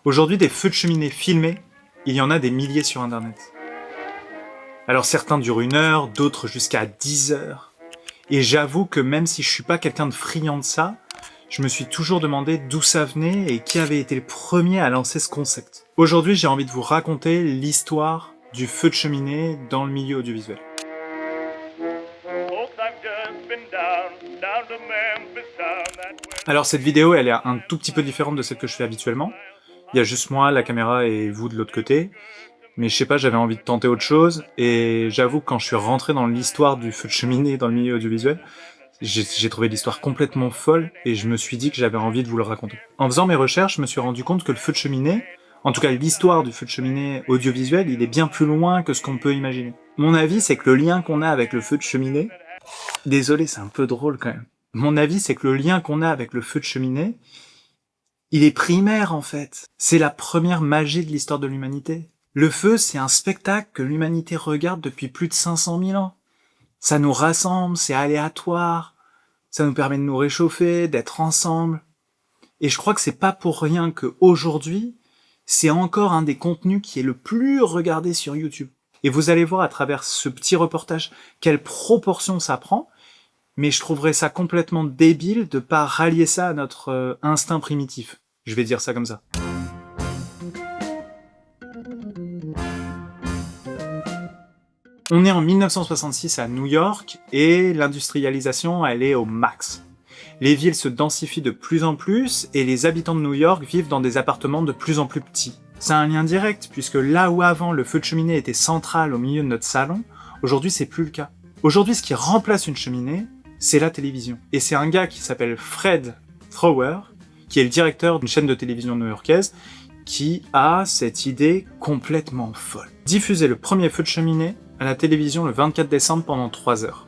Aujourd'hui, des feux de cheminée filmés, il y en a des milliers sur Internet. Alors certains durent 1 heure, d'autres jusqu'à 10 heures. Et j'avoue que même si je suis pas quelqu'un de friand de ça, je me suis toujours demandé d'où ça venait et qui avait été le premier à lancer ce concept. Aujourd'hui, j'ai envie de vous raconter l'histoire du feu de cheminée dans le milieu audiovisuel. Alors cette vidéo, elle est un tout petit peu différente de celle que je fais habituellement. Il y a juste moi, la caméra et vous de l'autre côté. Mais je sais pas, j'avais envie de tenter autre chose, et j'avoue que quand je suis rentré dans l'histoire du feu de cheminée dans le milieu audiovisuel, j'ai trouvé l'histoire complètement folle, et je me suis dit que j'avais envie de vous le raconter. En faisant mes recherches, je me suis rendu compte que le feu de cheminée, en tout cas l'histoire du feu de cheminée audiovisuel, il est bien plus loin que ce qu'on peut imaginer. Mon avis, c'est que le lien qu'on a avec le feu de cheminée... Désolé, c'est un peu drôle quand même. Mon avis, c'est que le lien qu'on a avec le feu de cheminée, il est primaire en fait. C'est la première magie de l'histoire de l'humanité. Le feu, c'est un spectacle que l'humanité regarde depuis plus de 500 000 ans. Ça nous rassemble, c'est aléatoire, ça nous permet de nous réchauffer, d'être ensemble. Et je crois que c'est pas pour rien que aujourd'hui, c'est encore un des contenus qui est le plus regardé sur YouTube. Et vous allez voir à travers ce petit reportage quelle proportion ça prend, mais je trouverais ça complètement débile de pas rallier ça à notre instinct primitif. Je vais dire ça comme ça. On est en 1966 à New York et l'industrialisation, elle est au max. Les villes se densifient de plus en plus et les habitants de New York vivent dans des appartements de plus en plus petits. C'est un lien direct puisque là où avant le feu de cheminée était central au milieu de notre salon, aujourd'hui c'est plus le cas. Aujourd'hui, ce qui remplace une cheminée, c'est la télévision. Et c'est un gars qui s'appelle Fred Thrower, qui est le directeur d'une chaîne de télévision new-yorkaise, qui a cette idée complètement folle. Diffuser le premier feu de cheminée à la télévision le 24 décembre pendant 3 heures.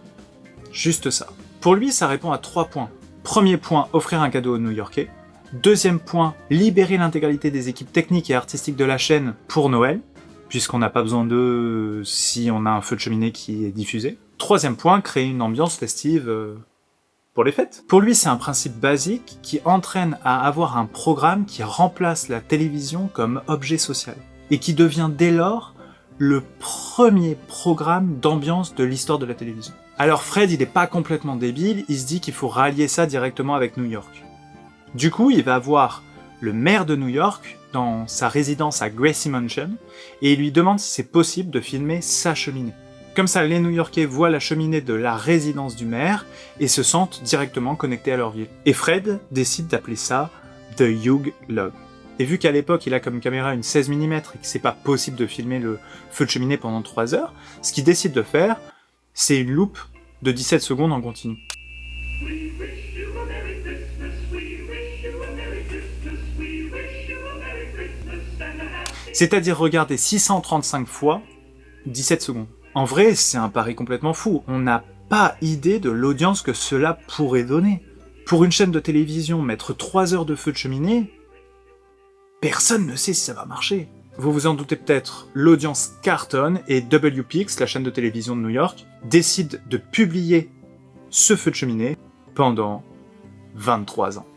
Juste ça. Pour lui, ça répond à 3 points. Premier point, offrir un cadeau aux New-Yorkais. Deuxième point, libérer l'intégralité des équipes techniques et artistiques de la chaîne pour Noël, puisqu'on n'a pas besoin d'eux si on a un feu de cheminée qui est diffusé. Troisième point, créer une ambiance festive pour les fêtes. Pour lui, c'est un principe basique qui entraîne à avoir un programme qui remplace la télévision comme objet social, et qui devient dès lors le premier programme d'ambiance de l'histoire de la télévision. Alors Fred, il est pas complètement débile, il se dit qu'il faut rallier ça directement avec New York. Du coup, il va voir le maire de New York dans sa résidence à Gracie Mansion, et il lui demande si c'est possible de filmer sa cheminée. Comme ça, les New-Yorkais voient la cheminée de la résidence du maire et se sentent directement connectés à leur ville. Et Fred décide d'appeler ça The Hugh Log. Et vu qu'à l'époque, il a comme caméra une 16 mm et que c'est pas possible de filmer le feu de cheminée pendant 3 heures, ce qu'il décide de faire, c'est une loupe de 17 secondes en continu. C'est-à-dire regarder 635 fois 17 secondes. En vrai, c'est un pari complètement fou. On n'a pas idée de l'audience que cela pourrait donner. Pour une chaîne de télévision, mettre 3 heures de feu de cheminée, personne ne sait si ça va marcher. Vous vous en doutez peut-être, l'audience cartonne et WPIX, la chaîne de télévision de New York, décide de publier ce feu de cheminée pendant 23 ans.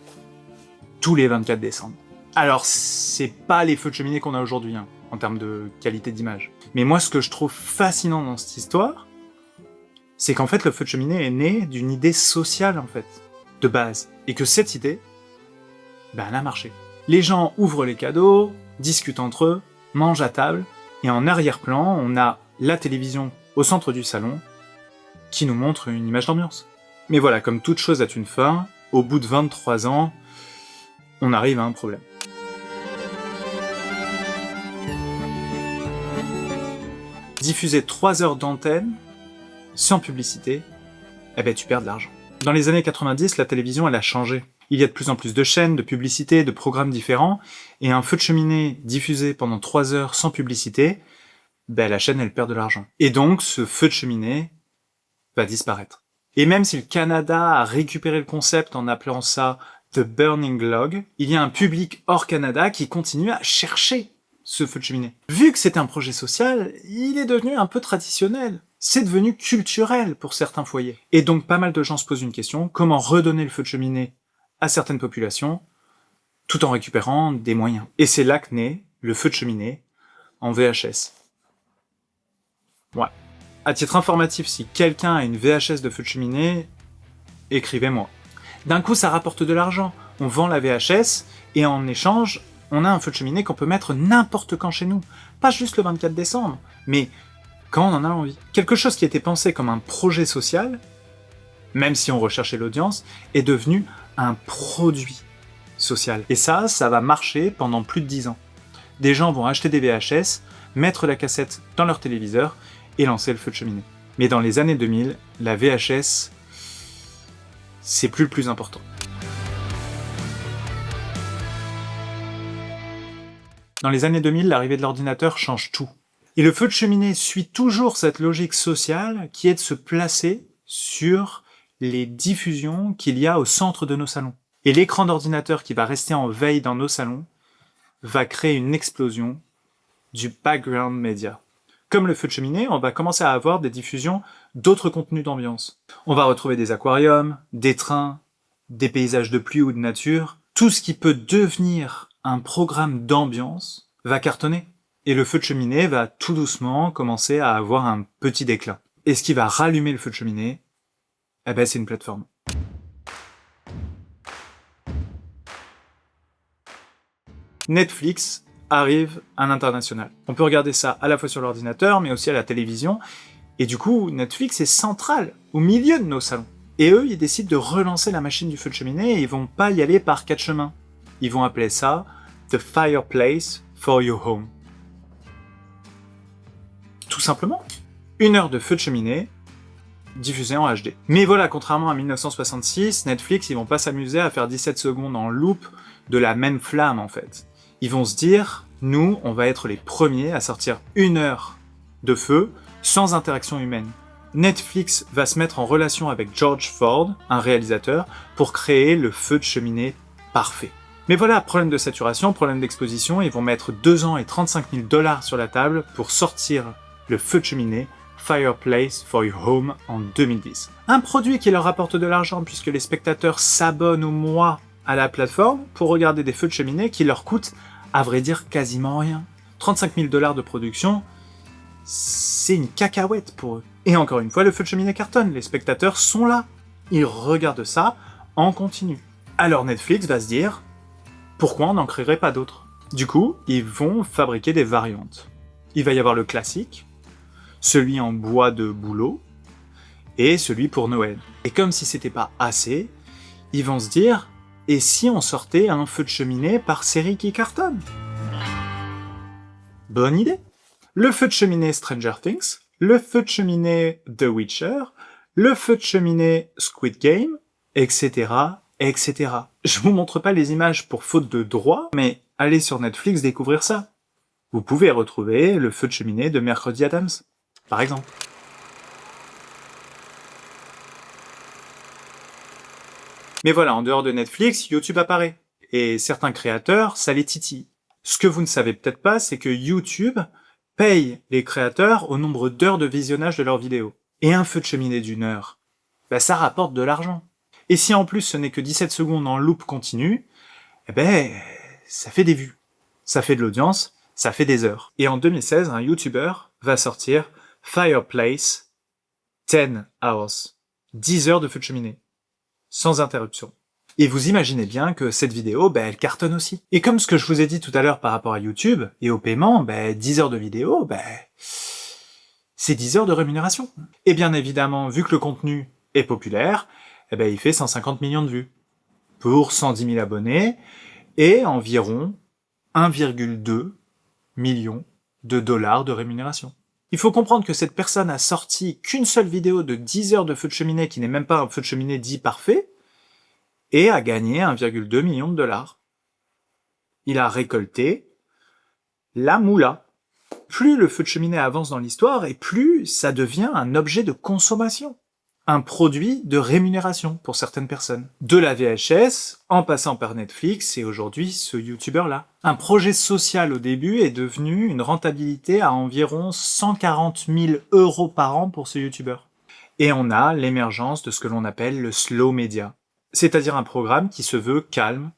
Tous les 24 décembre. Alors, c'est pas les feux de cheminée qu'on a aujourd'hui, hein, en termes de qualité d'image. Mais moi, ce que je trouve fascinant dans cette histoire, c'est qu'en fait, le feu de cheminée est né d'une idée sociale, en fait, de base. Et que cette idée, elle a marché. Les gens ouvrent les cadeaux, discutent entre eux, mangent à table, et en arrière-plan, on a la télévision au centre du salon, qui nous montre une image d'ambiance. Mais voilà, comme toute chose a une fin, au bout de 23 ans, on arrive à un problème. Diffuser 3 heures d'antenne, sans publicité, tu perds de l'argent. Dans les années 90, la télévision, elle a changé. Il y a de plus en plus de chaînes, de publicités, de programmes différents, et un feu de cheminée diffusé pendant 3 heures sans publicité, la chaîne, elle perd de l'argent. Et donc, ce feu de cheminée va disparaître. Et même si le Canada a récupéré le concept en appelant ça The Burning Log, il y a un public hors Canada qui continue à chercher ce feu de cheminée. Vu que c'est un projet social, il est devenu un peu traditionnel. C'est devenu culturel pour certains foyers. Et donc pas mal de gens se posent une question, comment redonner le feu de cheminée à certaines populations tout en récupérant des moyens. Et c'est là que naît le feu de cheminée en VHS. Ouais. À titre informatif, si quelqu'un a une VHS de feu de cheminée, écrivez-moi. D'un coup, ça rapporte de l'argent. On vend la VHS, et en échange, on a un feu de cheminée qu'on peut mettre n'importe quand chez nous. Pas juste le 24 décembre, mais quand on en a envie. Quelque chose qui était pensé comme un projet social, même si on recherchait l'audience, est devenu un produit social. Et ça va marcher pendant plus de 10 ans. Des gens vont acheter des VHS, mettre la cassette dans leur téléviseur et lancer le feu de cheminée. Mais dans les années 2000, la VHS, c'est plus le plus important. Dans les années 2000, l'arrivée de l'ordinateur change tout. Et le feu de cheminée suit toujours cette logique sociale qui est de se placer sur les diffusions qu'il y a au centre de nos salons. Et l'écran d'ordinateur qui va rester en veille dans nos salons va créer une explosion du background média. Comme le feu de cheminée, on va commencer à avoir des diffusions d'autres contenus d'ambiance. On va retrouver des aquariums, des trains, des paysages de pluie ou de nature. Tout ce qui peut devenir un programme d'ambiance va cartonner. Et le feu de cheminée va tout doucement commencer à avoir un petit déclin. Et ce qui va rallumer le feu de cheminée, c'est une plateforme. Netflix arrive à l'international. On peut regarder ça à la fois sur l'ordinateur, mais aussi à la télévision. Et du coup, Netflix est central, au milieu de nos salons. Et eux, ils décident de relancer la machine du feu de cheminée et ils vont pas y aller par 4 chemins. Ils vont appeler ça « The Fireplace for Your Home ». Tout simplement, 1 heure de feu de cheminée diffusée en HD. Mais voilà, contrairement à 1966, Netflix, ils vont pas s'amuser à faire 17 secondes en loop de la même flamme, en fait. Ils vont se dire, nous, on va être les premiers à sortir 1 heure de feu sans interaction humaine. Netflix va se mettre en relation avec George Ford, un réalisateur, pour créer le feu de cheminée parfait. Mais voilà, problème de saturation, problème d'exposition, ils vont mettre 2 ans et 35 000 $ sur la table pour sortir le feu de cheminée Fireplace for Your Home en 2010. Un produit qui leur rapporte de l'argent puisque les spectateurs s'abonnent au mois à la plateforme pour regarder des feux de cheminée qui leur coûtent, à vrai dire, quasiment rien. 35 000 $ de production, c'est une cacahuète pour eux. Et encore une fois, le feu de cheminée cartonne, les spectateurs sont là. Ils regardent ça en continu. Alors Netflix va se dire, pourquoi on n'en créerait pas d'autres? Du coup, ils vont fabriquer des variantes. Il va y avoir le classique, celui en bois de bouleau, et celui pour Noël. Et comme si c'était pas assez, ils vont se dire, et si on sortait un feu de cheminée par série qui cartonne? Bonne idée! Le feu de cheminée Stranger Things, le feu de cheminée The Witcher, le feu de cheminée Squid Game, etc., etc. Je vous montre pas les images pour faute de droit, mais allez sur Netflix découvrir ça. Vous pouvez retrouver le feu de cheminée de Mercredi Adams, par exemple. Mais voilà, en dehors de Netflix, YouTube apparaît. Et certains créateurs, ça les titille. Ce que vous ne savez peut-être pas, c'est que YouTube paye les créateurs au nombre d'heures de visionnage de leurs vidéos. Et un feu de cheminée d'1 heure, ça rapporte de l'argent. Et si en plus ce n'est que 17 secondes en loop continue, ça fait des vues. Ça fait de l'audience, ça fait des heures. Et en 2016, un YouTuber va sortir Fireplace 10 Hours. 10 heures de feu de cheminée. Sans interruption. Et vous imaginez bien que cette vidéo, elle cartonne aussi. Et comme ce que je vous ai dit tout à l'heure par rapport à YouTube et au paiement, 10 heures de vidéo, c'est 10 heures de rémunération. Et bien évidemment, vu que le contenu est populaire, il fait 150 millions de vues. Pour 110 000 abonnés, et environ 1,2 million de dollars de rémunération. Il faut comprendre que cette personne a sorti qu'une seule vidéo de 10 heures de feu de cheminée, qui n'est même pas un feu de cheminée dit parfait, et a gagné 1,2 million de dollars. Il a récolté la moula. Plus le feu de cheminée avance dans l'histoire, et plus ça devient un objet de consommation. Un produit de rémunération pour certaines personnes. De la VHS, en passant par Netflix, et aujourd'hui ce YouTuber-là. Un projet social au début est devenu une rentabilité à environ 140 000 € par an pour ce YouTuber. Et on a l'émergence de ce que l'on appelle le slow media, c'est-à-dire un programme qui se veut calme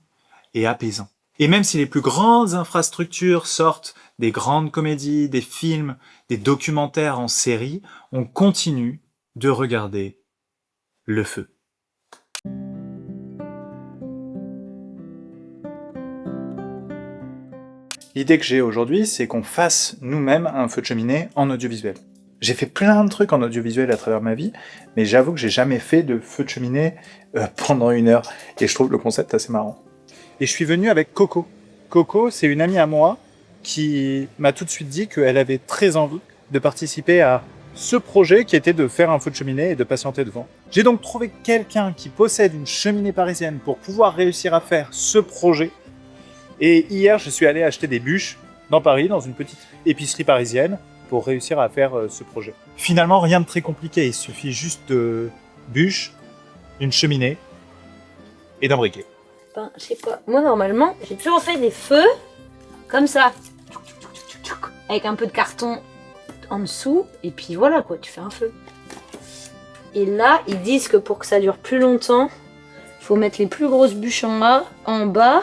et apaisant. Et même si les plus grandes infrastructures sortent des grandes comédies, des films, des documentaires en série, on continue de regarder le feu. L'idée que j'ai aujourd'hui, c'est qu'on fasse nous-mêmes un feu de cheminée en audiovisuel. J'ai fait plein de trucs en audiovisuel à travers ma vie, mais j'avoue que j'ai jamais fait de feu de cheminée pendant 1 heure. Et je trouve le concept assez marrant. Et je suis venu avec Coco. Coco, c'est une amie à moi qui m'a tout de suite dit qu'elle avait très envie de participer à ce projet qui était de faire un feu de cheminée et de patienter devant. J'ai donc trouvé quelqu'un qui possède une cheminée parisienne pour pouvoir réussir à faire ce projet. Et hier, je suis allé acheter des bûches dans Paris, dans une petite épicerie parisienne, pour réussir à faire ce projet. Finalement, rien de très compliqué, il suffit juste de bûches, une cheminée et d'un briquet. Ben, je sais pas. Moi, normalement, j'ai toujours fait des feux comme ça. Avec un peu de carton en dessous. Et puis voilà, quoi, tu fais un feu. Et là, ils disent que pour que ça dure plus longtemps, il faut mettre les plus grosses bûches en bas.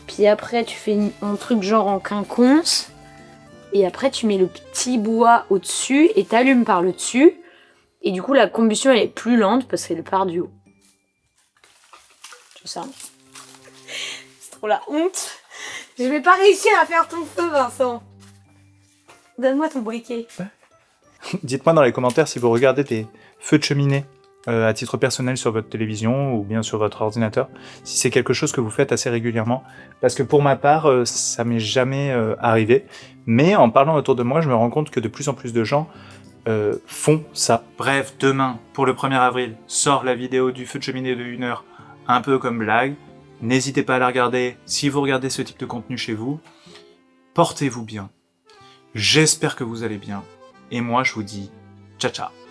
Puis après, tu fais un truc genre en quinconce. Et après, tu mets le petit bois au-dessus et t'allumes par le dessus. Et du coup, la combustion, elle est plus lente parce qu'elle part du haut. Tout ça. C'est trop la honte. Je vais pas réussir à faire ton feu, Vincent. Donne-moi ton briquet. Dites-moi dans les commentaires si vous regardez des feux de cheminée à titre personnel sur votre télévision ou bien sur votre ordinateur, si c'est quelque chose que vous faites assez régulièrement. Parce que pour ma part, ça m'est jamais arrivé. Mais en parlant autour de moi, je me rends compte que de plus en plus de gens font ça. Bref, demain, pour le 1er avril, sort la vidéo du feu de cheminée de 1 heure, un peu comme blague. N'hésitez pas à la regarder si vous regardez ce type de contenu chez vous. Portez-vous bien. J'espère que vous allez bien. Et moi, je vous dis ciao ciao.